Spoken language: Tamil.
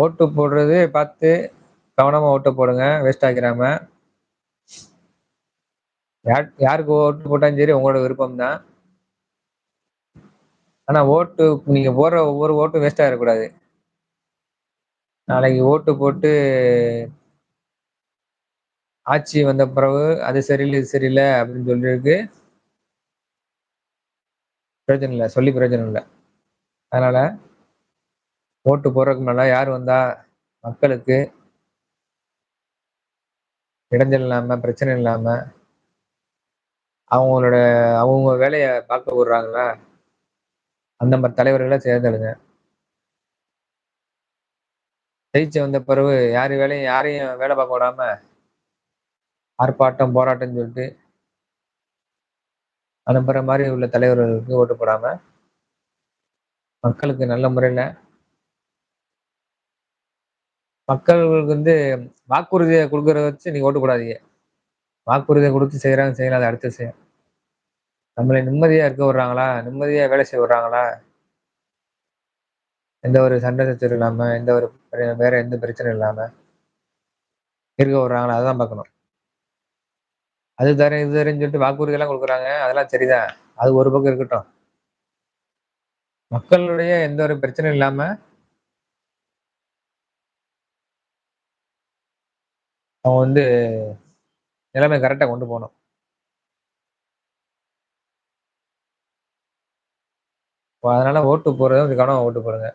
ஓட்டு போடுறது பார்த்து கவனமா ஓட்டு போடுங்க. வேஸ்ட் ஆக்கிராம. யாருக்கு ஓட்டு போட்டாலும் சரி உங்களோட விருப்பம் தான். ஆனா ஓட்டு நீங்க போடுற ஒவ்வொரு ஓட்டும் வேஸ்ட் ஆயிறக்கூடாது. நாளைக்கு ஓட்டு போட்டு ஆட்சி வந்த பிறகு அது சரியில்ல, இது சரியில்ல அப்படின்னு சொல்றதுக்கு பிரயோஜனம் இல்ல. சொல்லி பிரயோஜனம் இல்ல. அதனால ஓட்டு போடுறதுக்கு முன்னால யார் வந்தா மக்களுக்கு இடைஞ்சல் இல்லாம, பிரச்சனை இல்லாம, அவங்களோட அவங்க வேலைய பார்க்க விடுறாங்களா, அந்த மாரி தலைவர்கள தேர்ந்தெடுங்க. ஜெயிச்சு வந்த பிறகு யார் வேலையும் யாரையும் வேலை பார்க்க விடாம, ஆர்ப்பாட்டம், போராட்டம்ன்னு சொல்லிட்டு அனுப்புற மாரி உள்ள தலைவர்களுக்கு ஓட்டு போடாம, மக்களுக்கு நல்ல முறையில மக்களுக்கு வாக்குறுதிய குடுக்குறத வச்சு நீங்க ஓட்டு போடாதீங்க. வாக்குறுதிய குடுத்து செய்றாங்க, செய்யல அது அடுத்த விஷயம். நம்மள நிம்மதியா இருக்க விடுறாங்களா? நிம்மதியா வேலை செய்ய விடுறாங்களா? எந்த ஒரு சண்டை சச்சரவு இல்லாம, எந்த ஒரு வேற எந்த பிரச்சனையும் இல்லாம இருக்க விடுறாங்களா? அததான் பார்க்கணும். அது தரேன், இது தரேன்னு சொல்லிட்டு வாக்குறுதிலாம் குடுக்குறாங்க. அதெல்லாம் சரிதான். அது ஒரு பக்கம் இருக்கட்டும். மக்களுடைய எந்த ஒரு பிரச்சனையும் இல்லாம, அவங்க நிலைமைய கரெக்ட்டா கொண்டு போணும். அதனால ஓட்டு போடுறத கொஞ்சம் கவனமா ஓட்டு போடுங்க.